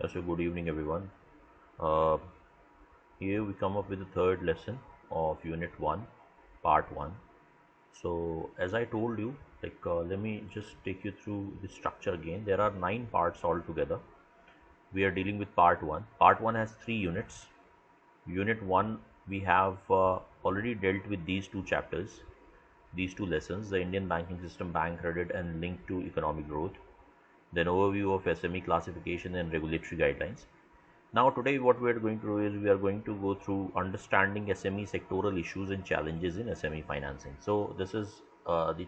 So good evening, everyone. Uh, Here we come up with the third lesson of Unit 1, Part 1. So, as I told you, let me just take you through the structure again. There are 9 parts altogether. We are dealing with Part 1. Part 1 has 3 units. Unit 1, we have already dealt with these 2 chapters, these 2 lessons: the Indian banking system, bank credit, and link to economic growth. Then, overview of SME classification and regulatory guidelines. Now, today, what we are going to do is we are going to go through understanding SME sectoral issues and challenges in SME financing. So, this is the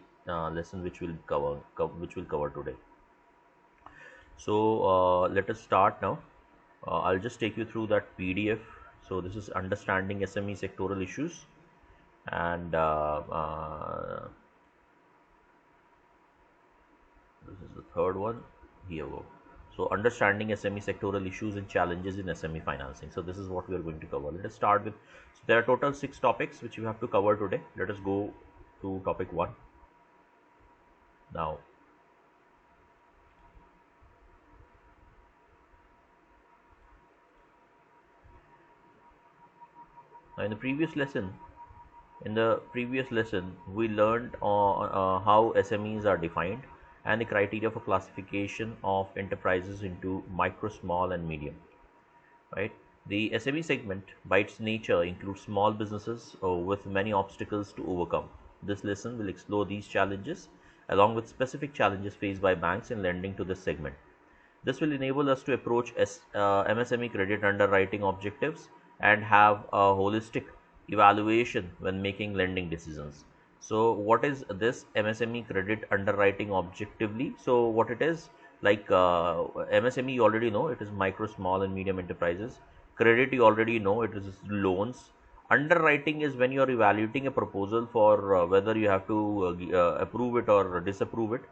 lesson which will cover today. So, let us start now. I'll just take you through that PDF. So, this is understanding SME sectoral issues, and this is the third one. Here we go. So, understanding SME sectoral issues and challenges in SME financing. So, this is what we are going to cover. Let us start with. So, there are total 6 topics which you have to cover today. Let us go to topic 1. Now, in the previous lesson, we learned how SMEs are defined and the criteria for classification of enterprises into micro, small, and medium. Right? The SME segment, by its nature, includes small businesses with many obstacles to overcome. This lesson will explore these challenges along with specific challenges faced by banks in lending to this segment. This will enable us to approach MSME credit underwriting objectives and have a holistic evaluation when making lending decisions. So, what is this MSME credit underwriting objectively? So, what it is, MSME, you already know, it is micro, small, and medium enterprises. Credit, you already know, it is loans. Underwriting is when you are evaluating a proposal for whether you have to approve it or disapprove it.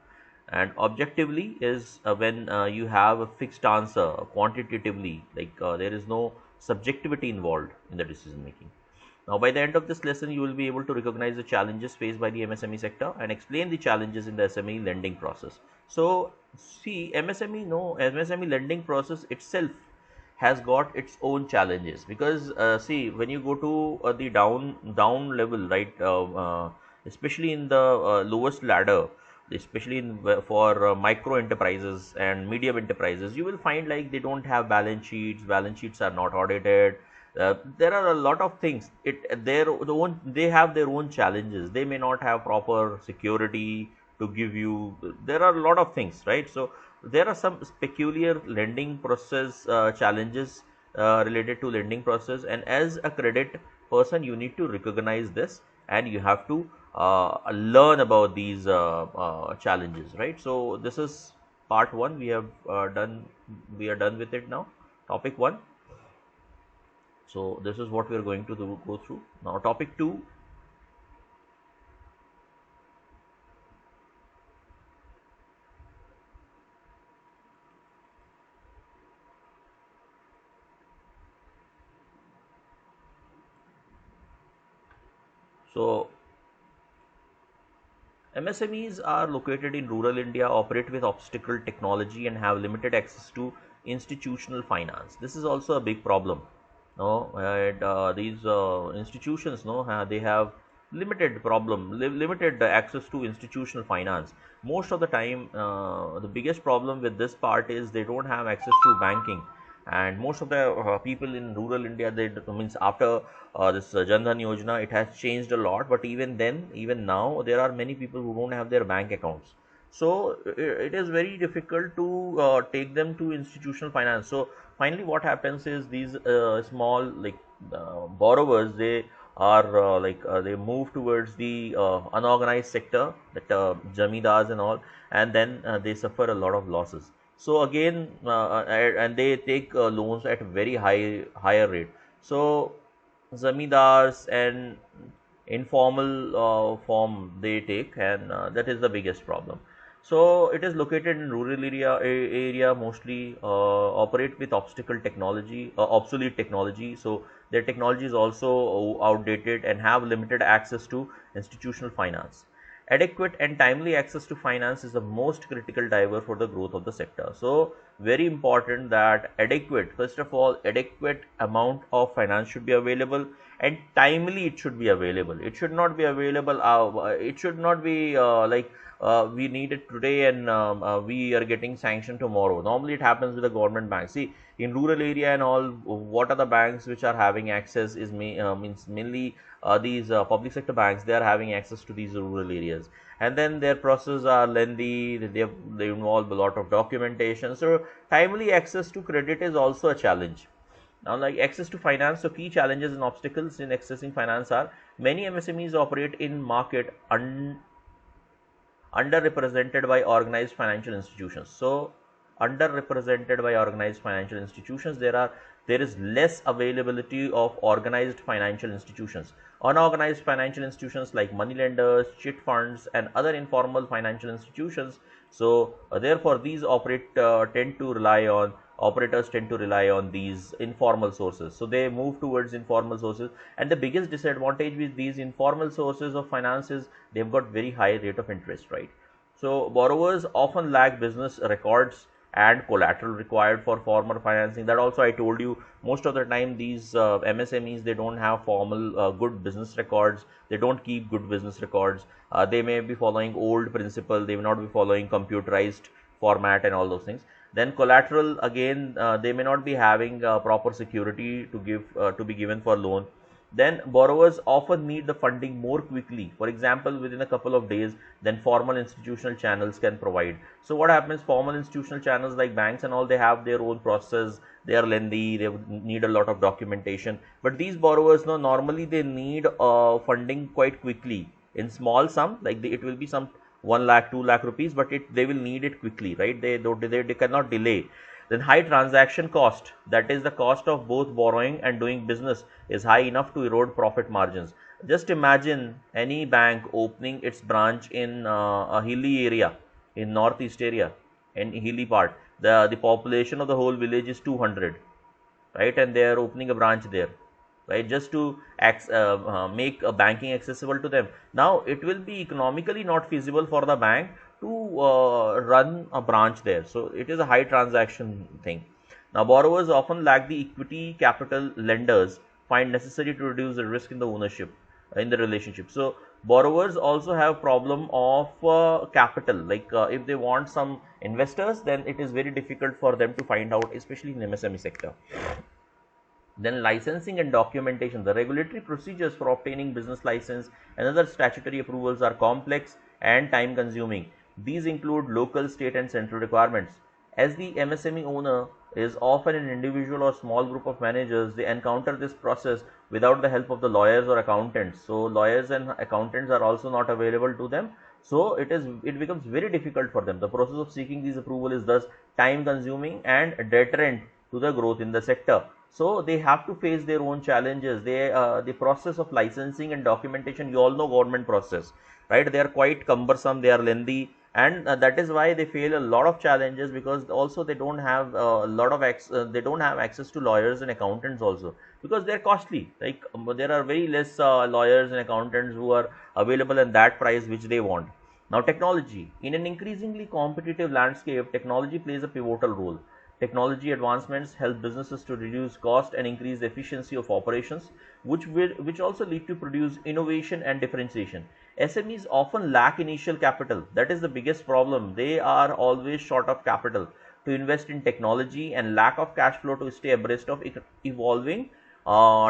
And objectively is when you have a fixed answer quantitatively, there is no subjectivity involved in the decision making. Now, by the end of this lesson, you will be able to recognize the challenges faced by the MSME sector and explain the challenges in the SME lending process. So, see, MSME lending process itself has got its own challenges, because see, when you go to the down level, right, especially in the lowest ladder, especially for micro enterprises and medium enterprises, you will find like they don't have balance sheets are not audited. There are a lot of things. They have their own challenges. They may not have proper security to give you. There are a lot of things, right? So there are some peculiar lending process challenges related to lending process, and as a credit person, you need to recognize this, and you have to learn about these challenges, right? So this is part 1. We are done with it now, topic 1. So this is what we are going to go through now. Topic 2. So MSMEs are located in rural India, operate with obstacle technology, and have limited access to institutional finance. This is also a big problem. No, and these institutions, no, they have limited access to institutional finance. Most of the time, the biggest problem with this part is they don't have access to banking, and most of the people in rural India, they means after this Jan Dhan Yojana, it has changed a lot. But even then, even now, there are many people who don't have their bank accounts. So it is very difficult to take them to institutional finance. So finally, what happens is these small borrowers, they are they move towards the unorganized sector, that jamidars and all, and then they suffer a lot of losses. So again, and they take loans at very higher rate. So zamindars and informal form they take, and that is the biggest problem. So it is located in rural area mostly, operate with obsolete technology. So their technology is also outdated and have limited access to institutional finance. Adequate and timely access to finance is the most critical driver for the growth of the sector. So very important that adequate, first of all, adequate amount of finance should be available, and timely it should be available. It should not be available, it should not be we need it today and we are getting sanctioned tomorrow. Normally it happens with the government banks. See, in rural area and all, what are the banks which are having access is means mainly these public sector banks. They are having access to these rural areas, and then their processes are lengthy. They involve a lot of documentation. So timely access to credit is also a challenge. Now, like access to finance, so key challenges and obstacles in accessing finance are: many MSMEs operate in market underrepresented by organized financial institutions. So underrepresented by organized financial institutions, there is less availability of organized financial institutions. Unorganized financial institutions like money lenders, chit funds, and other informal financial institutions. So therefore these operators tend to rely on these informal sources. So they move towards informal sources, and the biggest disadvantage with these informal sources of finance is they've got very high rate of interest, right? So borrowers often lack business records and collateral required for formal financing. That also I told you, most of the time these MSMEs, they don't have formal good business records. They don't keep good business records. They may be following old principle. They may not be following computerized format and all those things. Then collateral, again, they may not be having proper security to be given for loan. Then borrowers often need the funding more quickly, for example within a couple of days, than formal institutional channels can provide. So what happens, formal institutional channels like banks and all, they have their own process, they are lengthy, they need a lot of documentation. But these borrowers, no, normally they need funding quite quickly in small sum, like it will be some 1 lakh 2 lakh rupees, but they will need it quickly, right? They cannot delay. Then high transaction cost, that is the cost of both borrowing and doing business, is high enough to erode profit margins. Just imagine any bank opening its branch in a hilly area, in northeast area, in hilly part. The population of the whole village is 200, right? And they are opening a branch there, right, just to make banking accessible to them. Now it will be economically not feasible for the bank to run a branch there. So it is a high transaction thing. Now borrowers often lack the equity capital lenders find necessary to reduce the risk in the ownership in the relationship. So borrowers also have problem of capital, like if they want some investors, then it is very difficult for them to find out, especially in MSME sector. Then licensing and documentation. The regulatory procedures for obtaining business license and other statutory approvals are complex and time consuming. These include local, state and central requirements. As the MSME owner is often an individual or small group of managers, they encounter this process without the help of the lawyers or accountants. So lawyers and accountants are also not available to them. So it becomes very difficult for them. The process of seeking these approval is thus time consuming and deterrent to the growth in the sector. So they have to face their own challenges. The process of licensing and documentation, you all know government process, right? They are quite cumbersome, they are lengthy, and that is why they face a lot of challenges, because also they don't have a lot of they don't have access to lawyers and accountants also, because they are costly. Like there are very less lawyers and accountants who are available in that price which they want. Now technology, in an increasingly competitive landscape, technology plays a pivotal role. Technology advancements help businesses to reduce cost and increase the efficiency of operations, which also lead to produce innovation and differentiation. SMEs often lack initial capital. That is the biggest problem. They are always short of capital to invest in technology, and lack of cash flow to stay abreast of evolving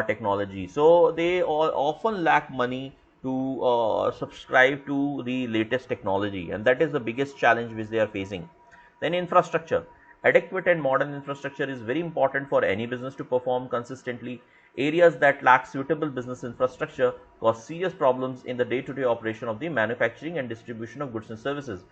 technology. So they often lack money to subscribe to the latest technology, and that is the biggest challenge which they are facing. Then infrastructure. Adequate and modern infrastructure is very important for any business to perform consistently. Areas that lack suitable business infrastructure cause serious problems in the day-to-day operation of the manufacturing and distribution of goods and services.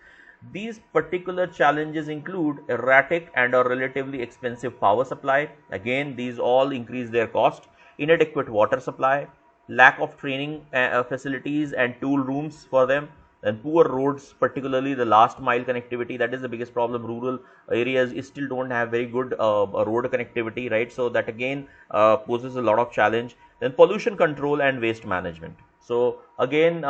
These particular challenges include erratic and or relatively expensive power supply. Again, these all increase their cost. Inadequate water supply, lack of training facilities and tool rooms for them, and poor roads, particularly the last mile connectivity. That is the biggest problem. Rural areas still don't have very good road connectivity, right? So that again poses a lot of challenge. Then pollution control and waste management. So again,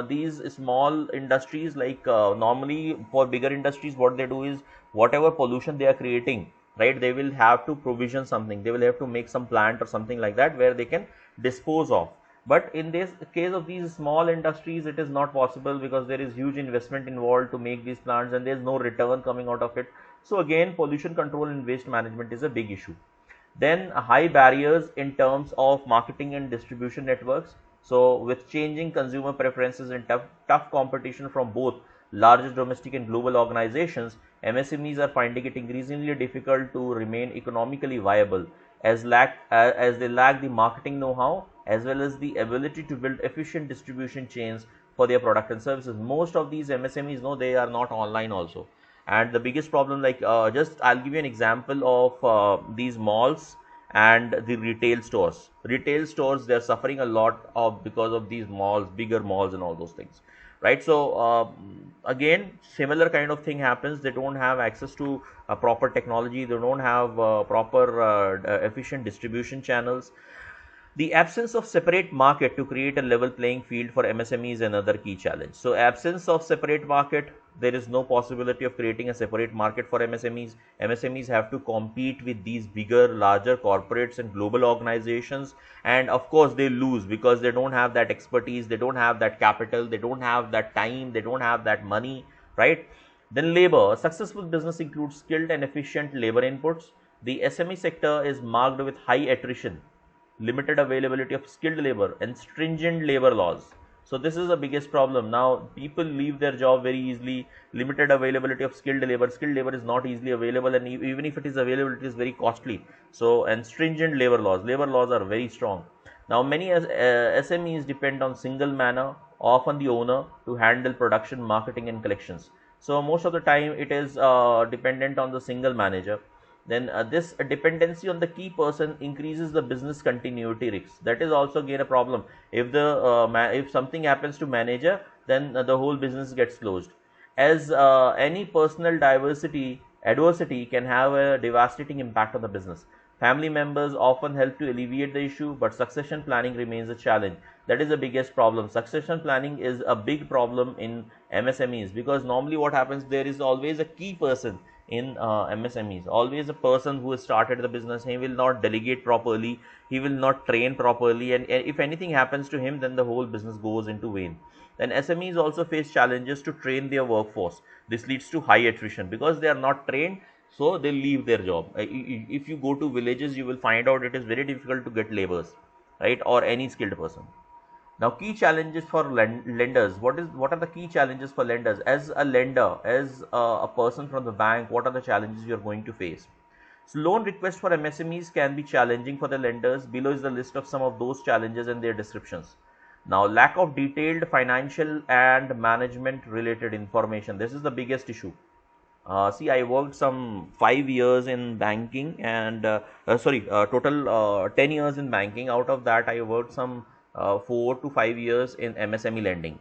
these small industries, like normally for bigger industries, what they do is whatever pollution they are creating, right, they will have to provision something, they will have to make some plant or something like that where they can dispose of. But in this case of these small industries, it is not possible because there is huge investment involved to make these plants and there is no return coming out of it. So again, pollution control and waste management is a big issue. Then high barriers in terms of marketing and distribution networks. So with changing consumer preferences and tough competition from both large domestic and global organizations, MSMEs are finding it increasingly difficult to remain economically viable as they lack the marketing know-how as well as the ability to build efficient distribution chains for their product and services. Most of these MSMEs, no, they are not online also. And the biggest problem, like just I'll give you an example of these malls and the retail stores, they're suffering a lot of because of these malls, bigger malls and all those things, right? So again, similar kind of thing happens. They don't have access to proper technology, they don't have proper efficient distribution channels. The absence of separate market to create a level playing field for MSME is another key challenge. So absence of separate market, there is no possibility of creating a separate market for MSMEs. MSMEs have to compete with these bigger, larger corporates and global organizations, and of course they lose because they don't have that expertise, they don't have that capital, they don't have that time, they don't have that money, right? Then labor. A successful business includes skilled and efficient labor inputs. The SME sector is marked with high attrition, limited availability of skilled labor and stringent labor laws. So this is the biggest problem. Now people leave their job very easily, limited availability of skilled labor. Skilled labor is not easily available, and even if it is available, it is very costly. So, and stringent labor laws are very strong. Now many SMEs depend on single manner, often the owner, to handle production, marketing and collections. So most of the time it is dependent on the single manager. Then this dependency on the key person increases the business continuity risks. That is also again a problem. If the if something happens to manager, then the whole business gets closed, as any personal adversity can have a devastating impact on the business. Family members often help to alleviate the issue, but succession planning remains a challenge. That is the biggest problem. Succession planning is a big problem in MSMEs, because normally what happens, there is always a key person in MSMEs, always a person who has started the business. He will not delegate properly, he will not train properly, and if anything happens to him, then the whole business goes into vain. Then SMEs also face challenges to train their workforce. This leads to high attrition because they are not trained, so they leave their job. If you go to villages, you will find out it is very difficult to get laborers, right, or any skilled person. Now, key challenges for lenders. What are the key challenges for lenders? As a lender, as a person from the bank, what are the challenges you are going to face? So, loan requests for MSMEs can be challenging for the lenders. Below is the list of some of those challenges and their descriptions. Now, lack of detailed financial and management related information. This is the biggest issue. See, I worked some 5 years in banking, and total 10 years in banking. Out of that, I worked some 4 to 5 years in MSME lending.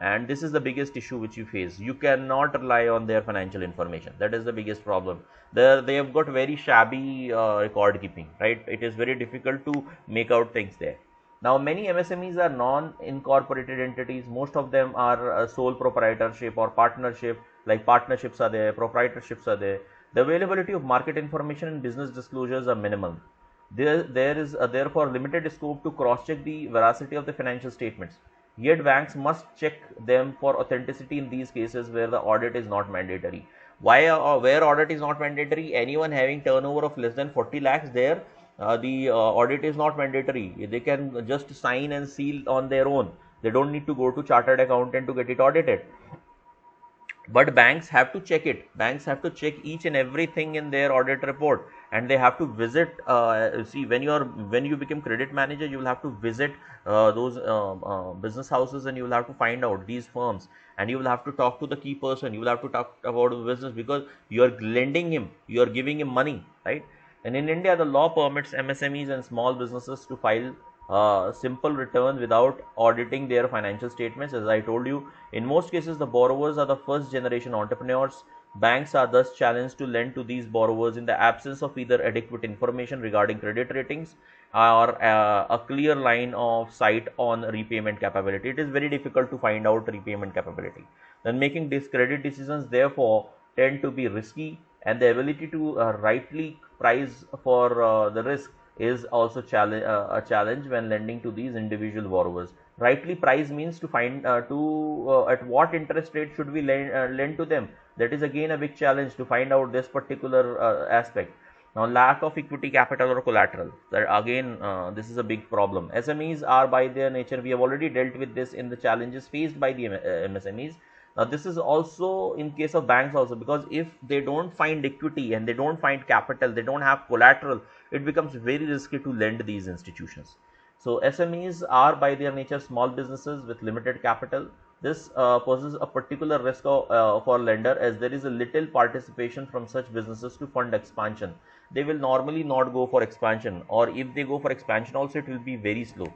And this is the biggest issue which you face. You cannot rely on their financial information. That is the biggest problem. They have got very shabby record keeping, right? It is very difficult to make out things there. Now, many MSMEs are non-incorporated entities. Most of them are sole proprietorship or partnership, like partnerships are there, proprietorships are there. The availability of market information and business disclosures are minimal. There is therefore limited scope to cross-check the veracity of the financial statements. Yet banks must check them for authenticity in these cases where the audit is not mandatory. Why where audit is not mandatory? Anyone having turnover of less than 40 lakhs, there the audit is not mandatory. They can just sign and seal on their own. They don't need to go to chartered accountant to get it audited. But banks have to check it. Banks have to check each and everything in their audit report, and they have to visit. See, when you become credit manager, you will have to visit those business houses, and you will have to find out these firms, and you will have to talk to the key person. You will have to talk about the business, because you are lending him, you are giving him money, right? And in India, the law permits MSMEs and small businesses to file simple returns without auditing their financial statements. As I told you, in most cases, the borrowers are the first generation entrepreneurs. Banks are thus challenged to lend to these borrowers in the absence of either adequate information regarding credit ratings or a clear line of sight on repayment capability. It is very difficult to find out repayment capability. Then making these credit decisions therefore tend to be risky, and the ability to rightly price for the risk is also a challenge when lending to these individual borrowers. Rightly price means to find at what interest rate should we lend to them. That is again a big challenge to find out this particular aspect. Now, lack of equity capital or collateral, that again this is a big problem. SMEs are by their nature, we have already dealt with this in the challenges faced by the MSMEs. Now, this is also in case of banks also, because if they don't find equity and they don't find capital, they don't have collateral, it becomes very risky to lend these institutions. So, SMEs are by their nature small businesses with limited capital. This poses a particular risk for lender, as there is a little participation from such businesses to fund expansion. They will normally not go for expansion, or if they go for expansion also, it will be very slow.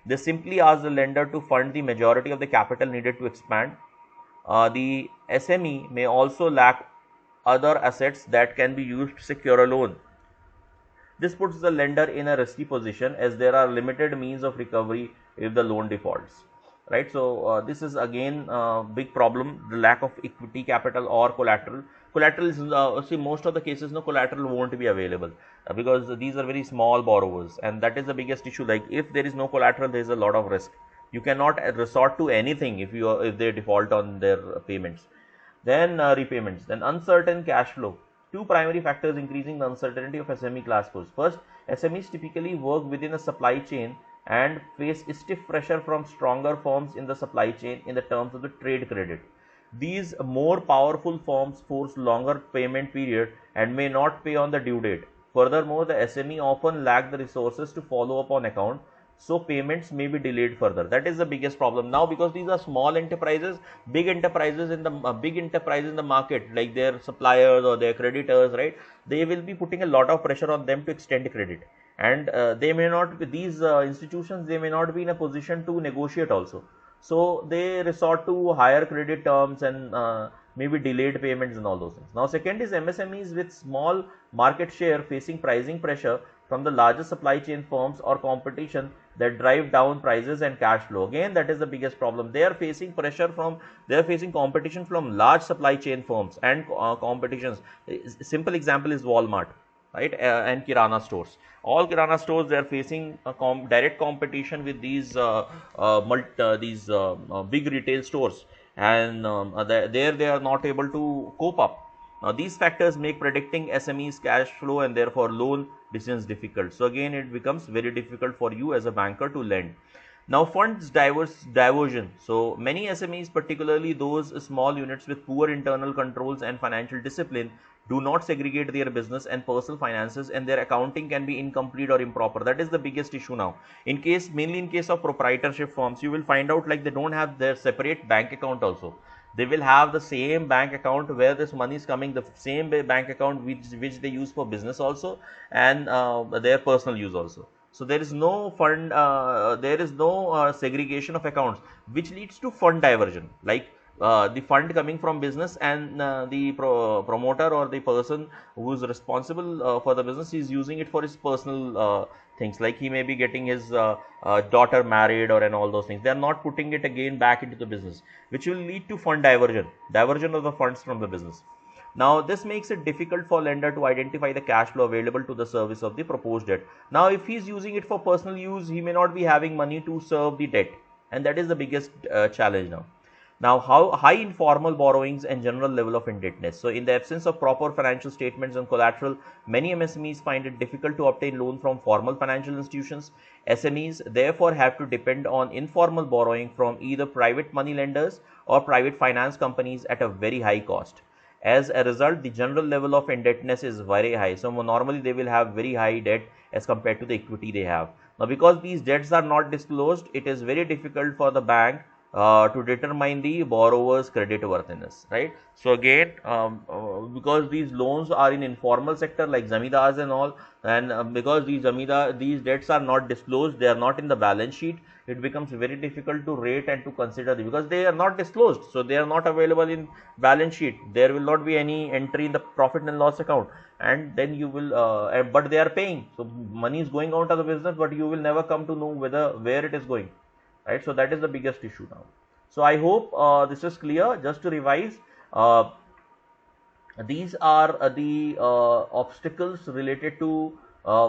They simply ask the lender to fund the majority of the capital needed to expand. The SME may also lack other assets that can be used to secure a loan. This puts the lender in a risky position, as there are limited means of recovery if the loan defaults. Right. So, this is again a big problem, the lack of equity capital or collateral. Collateral is, see, most of the cases no collateral won't be available because these are very small borrowers, and that is the biggest issue. Like if there is no collateral, there is a lot of risk. You cannot resort to anything if they default on their payments. Then repayments, then uncertain cash flow. Two primary factors increasing the uncertainty of SME class flows. First, SMEs typically work within a supply chain and face stiff pressure from stronger firms in the supply chain in the terms of the trade credit. These more powerful firms force longer payment period and may not pay on the due date. Furthermore, the SME often lack the resources to follow up on account, so payments may be delayed further. That is the biggest problem now, because these are small enterprises. Big enterprises in the market, like their suppliers or their creditors, right, they will be putting a lot of pressure on them to extend credit, and they may not, these institutions, they may not be in a position to negotiate also, so they resort to higher credit terms and maybe delayed payments and all those things. Now, second is MSMEs with small market share facing pricing pressure from the larger supply chain firms or competition that drive down prices and cash flow. Again, that is the biggest problem. They are facing competition from large supply chain firms and competitions. Simple example is Walmart, right, and Kirana stores. All Kirana stores, they are facing a direct competition with these big retail stores, and there they are not able to cope up. Now, these factors make predicting SME's cash flow and therefore loan decisions difficult. So, again, it becomes very difficult for you as a banker to lend. Now, funds diversion. So, many SMEs, particularly those small units with poor internal controls and financial discipline, do not segregate their business and personal finances, and their accounting can be incomplete or improper. That is the biggest issue now. Mainly in case of proprietorship firms, you will find out like they don't have their separate bank account also. They will have the same bank account where this money is coming, the same bank account which they use for business also, and their personal use also. So, there is no segregation of accounts, which leads to fund diversion, like the fund coming from business, and the promoter or the person who is responsible for the business is using it for his personal things, like he may be getting his daughter married or and all those things. They are not putting it again back into the business, which will lead to fund diversion of the funds from the business. Now, this makes it difficult for lender to identify the cash flow available to the service of the proposed debt. Now, if he is using it for personal use, he may not be having money to serve the debt, and that is the biggest challenge now. Now, how high informal borrowings and general level of indebtedness. So, in the absence of proper financial statements and collateral, many MSMEs find it difficult to obtain loan from formal financial institutions. SMEs therefore have to depend on informal borrowing from either private money lenders or private finance companies at a very high cost. As a result, the general level of indebtedness is very high. So, normally they will have very high debt as compared to the equity they have. Now, because these debts are not disclosed, it is very difficult for the bank to determine the borrower's credit worthiness, right? So again, because these loans are in informal sector like zamindars and all, and because these debts are not disclosed, they are not in the balance sheet, it becomes very difficult to rate and to consider them because they are not disclosed, so they are not available in balance sheet. There will not be any entry in the profit and loss account, and then you will but they are paying, so money is going out of the business, but you will never come to know where it is going, right? So that is the biggest issue now. So I hope this is clear. Just to revise, these are the obstacles related to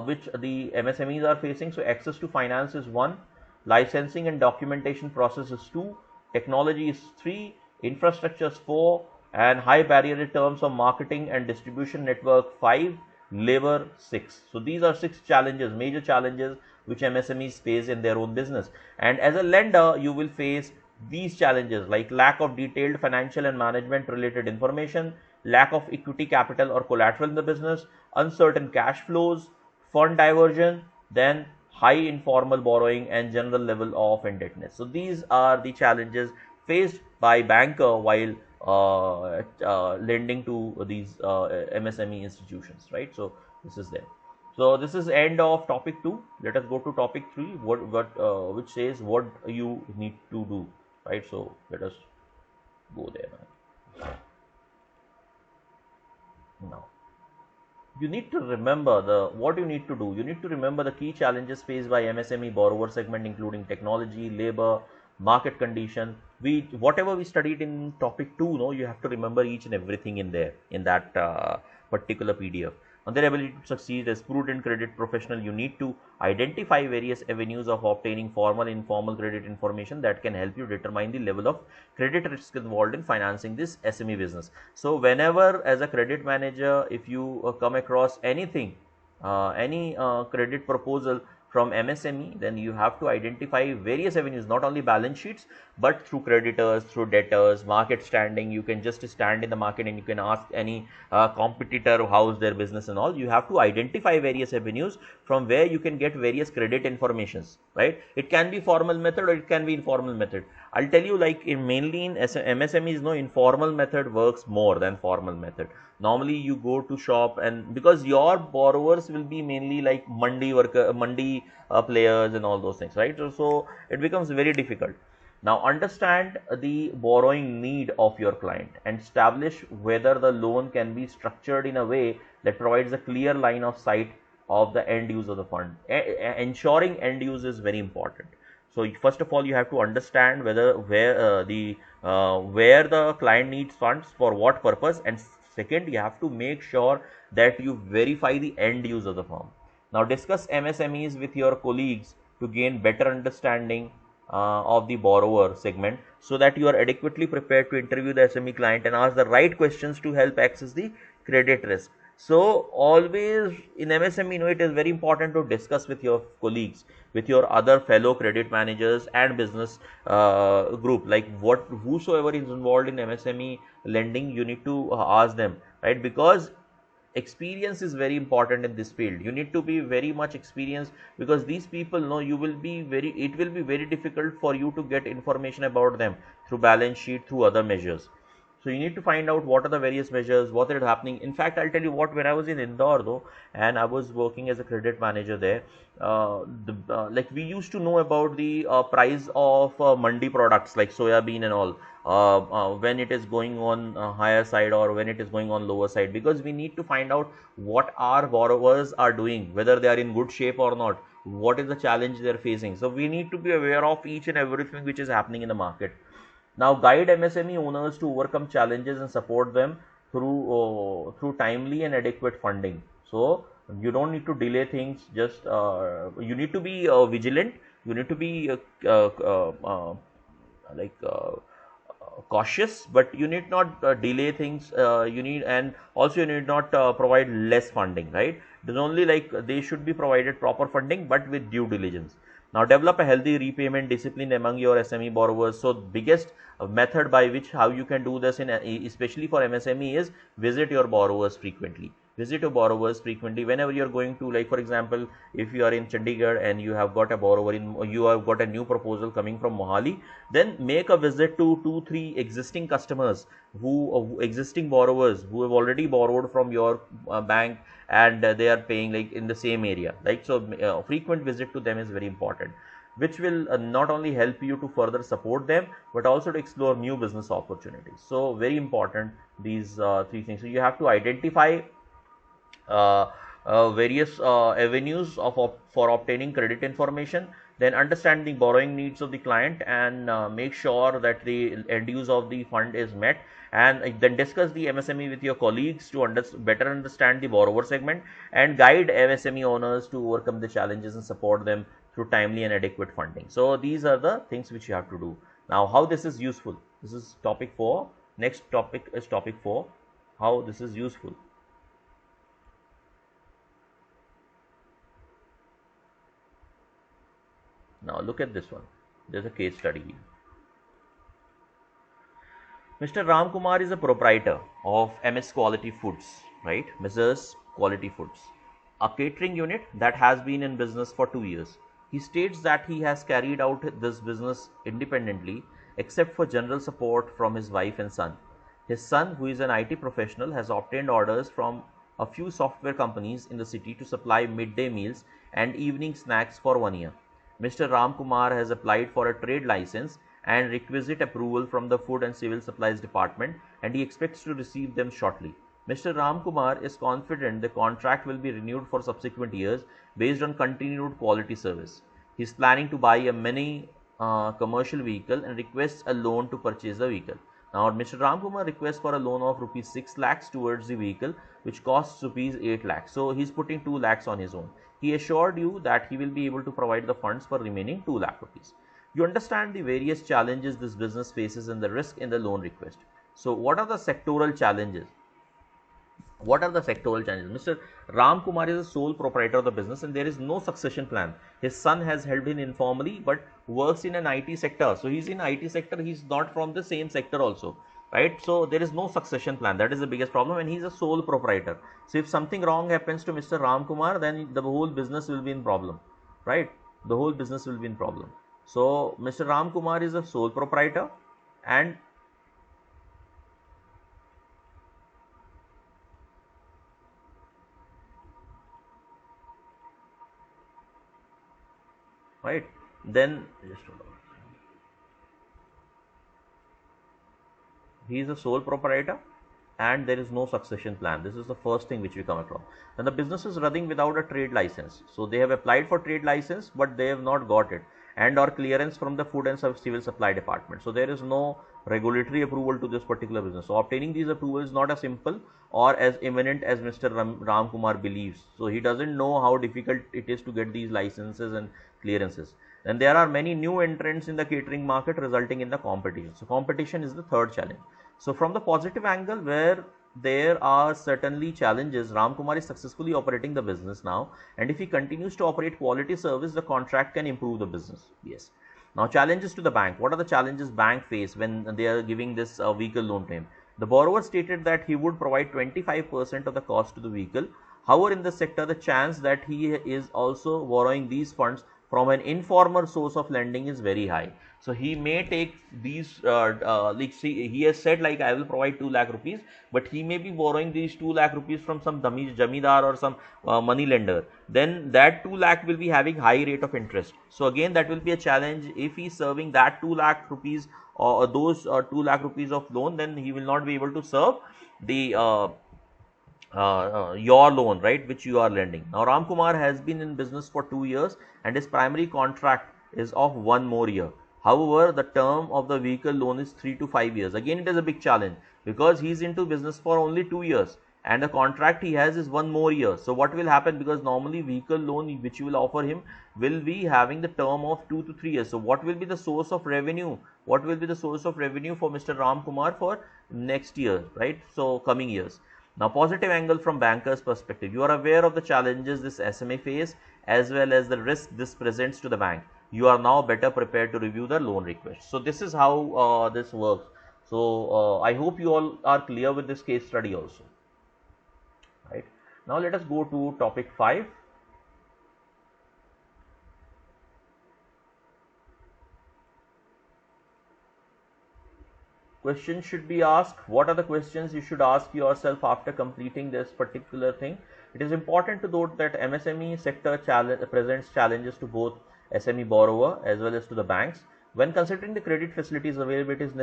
which the MSMEs are facing. So access to finance is 1, licensing and documentation process is 2, technology is 3, infrastructure is 4, and high barrier in terms of marketing and distribution network 5, labor 6. So these are 6 challenges, major challenges which MSMEs face in their own business. And as a lender, you will face these challenges like lack of detailed financial and management related information, lack of equity capital or collateral in the business, uncertain cash flows, fund diversion, then high informal borrowing and general level of indebtedness. So these are the challenges faced by banker while lending to these MSME institutions, right? So this is there. So this is end of topic 2. Let us go to topic 3, which says what you need to do, right? So let us go there now. You need to remember what you need to do. You need to remember the key challenges faced by MSME borrower segment, including technology, labor, market condition. Whatever we studied in topic 2, no, you have to remember each and everything in there in that particular PDF. On their ability to succeed as prudent credit professional, you need to identify various avenues of obtaining formal and informal credit information that can help you determine the level of credit risk involved in financing this SME business. So whenever as a credit manager, if you come across anything, any credit proposal from MSME, then you have to identify various avenues, not only balance sheets, but through creditors, through debtors, market standing. You can just stand in the market and you can ask any competitor how's their business and all. You have to identify various avenues from where you can get various credit informations, right? It can be formal method or it can be informal method. I'll tell you, like mainly in MSMEs, no, informal method works more than formal method. Normally you go to shop, and because your borrowers will be mainly like mandi players and all those things, right? So it becomes very difficult. Now understand the borrowing need of your client and establish whether the loan can be structured in a way that provides a clear line of sight of the end use of the fund. Ensuring end use is very important. So first of all, you have to understand where the client needs funds for what purpose, and second, you have to make sure that you verify the end use of the firm. Now discuss MSMEs with your colleagues to gain better understanding of the borrower segment, so that you are adequately prepared to interview the SME client and ask the right questions to help access the credit risk. So always in MSME, it is very important to discuss with your colleagues, with your other fellow credit managers and business group, like whosoever is involved in MSME lending, you need to ask them, right? Because experience is very important in this field. You need to be very much experienced, because these people know it will be very difficult for you to get information about them through balance sheet, through other measures. So you need to find out what are the various measures, what is happening. In fact, I'll tell you what, when I was in Indore though, and I was working as a credit manager there, like we used to know about the price of mandi products like soya bean and all, when it is going on higher side or when it is going on lower side, because we need to find out what our borrowers are doing, whether they are in good shape or not, what is the challenge they are facing. So we need to be aware of each and everything which is happening in the market. Now guide MSME owners to overcome challenges and support them through timely and adequate funding. So you don't need to delay things. Just you need to be vigilant. You need to be cautious, but you need not delay things. And also you need not provide less funding, right? There's only like they should be provided proper funding, but with due diligence. Now develop a healthy repayment discipline among your SME borrowers. So biggest method by which how you can do this in especially for MSME is visit your borrowers frequently. visit your borrowers frequently whenever you are going to, like for example, if you are in Chandigarh and you have got a borrower in, you have got a new proposal coming from Mohali, then make a visit to 2-3 existing customers who existing borrowers who have already borrowed from your bank, and they are paying like in the same area, like so frequent visit to them is very important, which will not only help you to further support them but also to explore new business opportunities. So very important, these three things. So you have to identify uh, various avenues for obtaining credit information, then understand the borrowing needs of the client, and make sure that the end use of the fund is met, and then discuss the MSME with your colleagues to better understand the borrower segment, and guide MSME owners to overcome the challenges and support them through timely and adequate funding. So these are the things which you have to do. Now, how this is useful, this is topic 4. Next topic is topic 4, how this is useful. Now look at this one. There's a case study. Mr. Ram Kumar is a proprietor of MS Quality Foods, right? Mrs. Quality Foods, a catering unit that has been in business for 2 years. He states that he has carried out this business independently, except for general support from his wife and son. His son, who is an IT professional, has obtained orders from a few software companies in the city to supply midday meals and evening snacks for 1 year. Mr. Ram Kumar has applied for a trade license and requisite approval from the Food and Civil Supplies Department, and he expects to receive them shortly. Mr. Ram Kumar is confident the contract will be renewed for subsequent years based on continued quality service. He is planning to buy a mini commercial vehicle and requests a loan to purchase the vehicle. Now, Mr. Ram Kumar requests for a loan of rupees 6 lakhs towards the vehicle, which costs rupees 8 lakhs. So, he is putting 2 lakhs on his own. He assured you that he will be able to provide the funds for remaining 2 lakh rupees. You understand the various challenges this business faces and the risk in the loan request. So, what are the sectoral challenges? What are the sectoral challenges? Mr. Ram Kumar is a sole proprietor of the business and there is no succession plan. His son has helped him informally but works in an IT sector. So, he is in IT sector, he is not from the same sector also, right? So, there is no succession plan. That is the biggest problem, and he is a sole proprietor. So, if something wrong happens to Mr. Ram Kumar, then the whole business will be in problem, right? The whole business will be in problem. So, Mr. Ram Kumar is a sole proprietor, and right, then just hold on. He is a sole proprietor and there is no succession plan. This is the first thing which we come across. And the business is running without a trade license. So they have applied for trade license, but they have not got it, and or clearance from the Food and Civil Supply Department. So there is no regulatory approval to this particular business. So obtaining these approvals is not as simple or as imminent as Mr. Ram Kumar believes. So he doesn't know how difficult it is to get these licenses and clearances. And there are many new entrants in the catering market, resulting in the competition. So competition is the third challenge. So from the positive angle, where there are certainly challenges, Ram Kumar is successfully operating the business now, and if he continues to operate quality service, the contract can improve the business. Yes. Now, challenges to the bank. What are the challenges bank face when they are giving this vehicle loan to him? The borrower stated that he would provide 25% of the cost to the vehicle. However, in the sector, the chance that he is also borrowing these funds from an informal source of lending is very high. So he may take these, like see, he has said like I will provide 2 lakh rupees, but he may be borrowing these 2 lakh rupees from some jamidar or some money lender. Then that 2 lakh will be having high rate of interest. So again, that will be a challenge if he is serving that 2 lakh rupees or those 2 lakh rupees of loan, then he will not be able to serve the your loan, right, which you are lending. Now, Ram Kumar has been in business for 2 years and his primary contract is of 1 more year. However, the term of the vehicle loan is 3 to 5 years. Again, it is a big challenge because he is into business for only 2 years and the contract he has is 1 more year. So, what will happen, because normally vehicle loan which you will offer him will be having the term of 2 to 3 years. So, what will be the source of revenue? What will be the source of revenue for Mr. Ram Kumar for next year, right? So, coming years. Now, positive angle from bankers' perspective. You are aware of the challenges this SMA face as well as the risk this presents to the bank. You are now better prepared to review the loan request. So, this is how this works. So, I hope you all are clear with this case study also, right. Now let us go to topic 5. Questions should be asked. What are the questions you should ask yourself after completing this particular thing? It is important to note that MSME sector presents challenges to both SME borrower as well as to the banks. When considering the credit facilities available, it is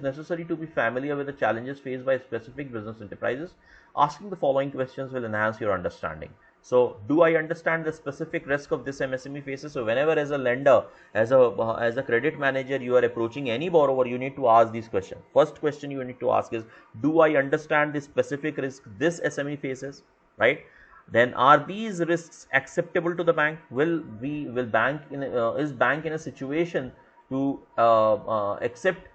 necessary to be familiar with the challenges faced by specific business enterprises. Asking the following questions will enhance your understanding. So, do I understand the specific risk of this MSME faces? So, whenever as a lender, as a credit manager, you are approaching any borrower, you need to ask these questions. First question you need to ask is, do I understand the specific risk this SME faces? Right? Then, are these risks acceptable to the bank? Is bank in a situation to accept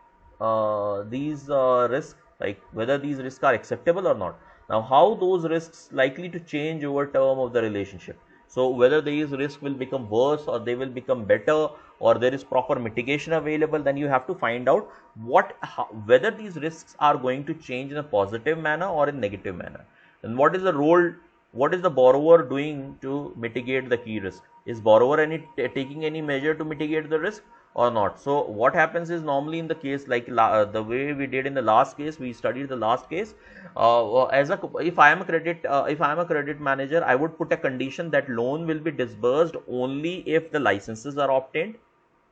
these risks, like whether these risks are acceptable or not? Now, how those risks likely to change over term of the relationship? So, whether these risks will become worse or they will become better, or there is proper mitigation available, then you have to find out whether these risks are going to change in a positive manner or in negative manner. And what is the borrower doing to mitigate the key risk? Is borrower taking any measure to mitigate the risk or not? So what happens is, normally in the case like the way we did in the last case, we studied the last case. If I am a credit manager, I would put a condition that loan will be disbursed only if the licenses are obtained,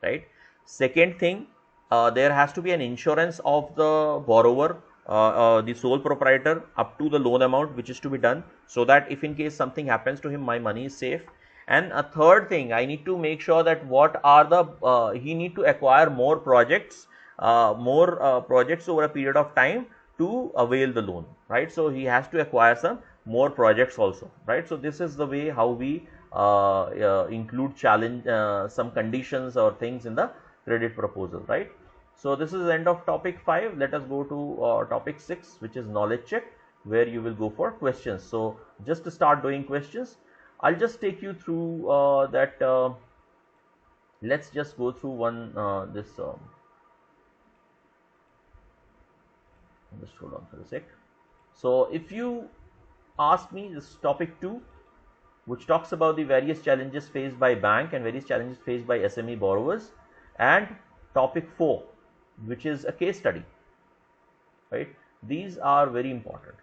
right? Second thing, there has to be an insurance of the borrower, the sole proprietor, up to the loan amount which is to be done, so that if in case something happens to him, my money is safe. And a third thing, I need to make sure that he need to acquire more projects over a period of time to avail the loan, right? So he has to acquire some more projects also, right? So this is the way how we include some conditions or things in the credit proposal, right? So this is the end of topic 5. Let us go to topic 6, which is knowledge check, where you will go for questions. So just to start doing questions, I'll just take you through that. Let's just go through one this. Just hold on for a sec. So if you ask me, this topic 2, which talks about the various challenges faced by bank and various challenges faced by SME borrowers, and topic 4, which is a case study, right? These are very important.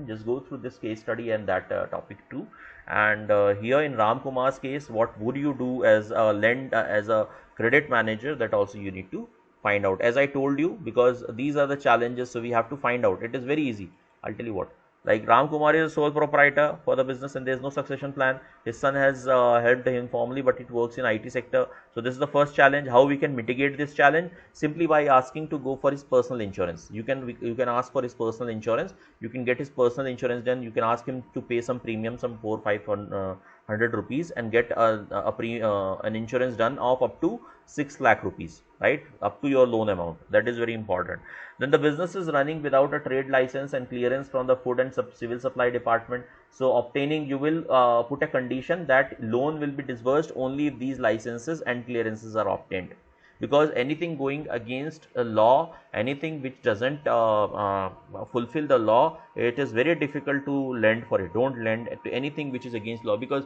Just go through this case study and that topic 2. And here in Ram Kumar's case, what would you do as a credit manager? That also you need to find out, as I told you, because these are the challenges, so we have to find out. It is very easy. I'll tell you what. Like, Ram Kumar is a sole proprietor for the business and there is no succession plan. His son has helped him formally, but it works in IT sector. So this is the first challenge. How we can mitigate this challenge? Simply by asking to go for his personal insurance. You can ask for his personal insurance. You can get his personal insurance done. You can ask him to pay some premium, some 400-500 rupees, and get an insurance done of up to 6 lakh rupees, right? Up to your loan amount. That is very important. Then the business is running without a trade license and clearance from the Food and Civil Supply Department. So obtaining, you will put a condition that loan will be disbursed only if these licenses and clearances are obtained. Because anything going against a law, anything which doesn't fulfill the law, it is very difficult to lend for it. Don't lend to anything which is against law, because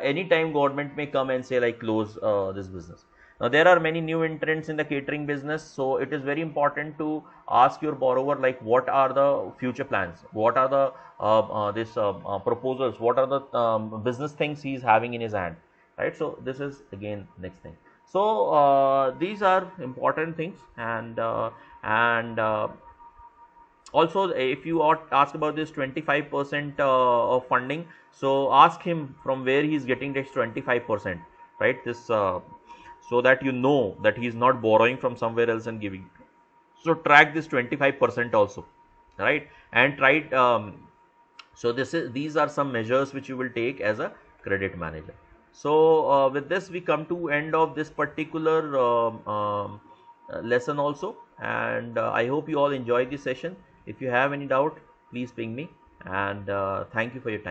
anytime government may come and say like close this business. Now there are many new entrants in the catering business, so it is very important to ask your borrower like what are the future plans, what are the proposals, what are the business things he is having in his hand, right? So this is again next thing. So these are important things, and also if you ask about this 25% of funding, so ask him from where he is getting this 25%, right? This so that you know that he is not borrowing from somewhere else and giving. So track this 25% also, right? And try so these are some measures which you will take as a credit manager. So with this we come to end of this particular lesson also, and I hope you all enjoyed this session. If you have any doubt, please ping me, and thank you for your time.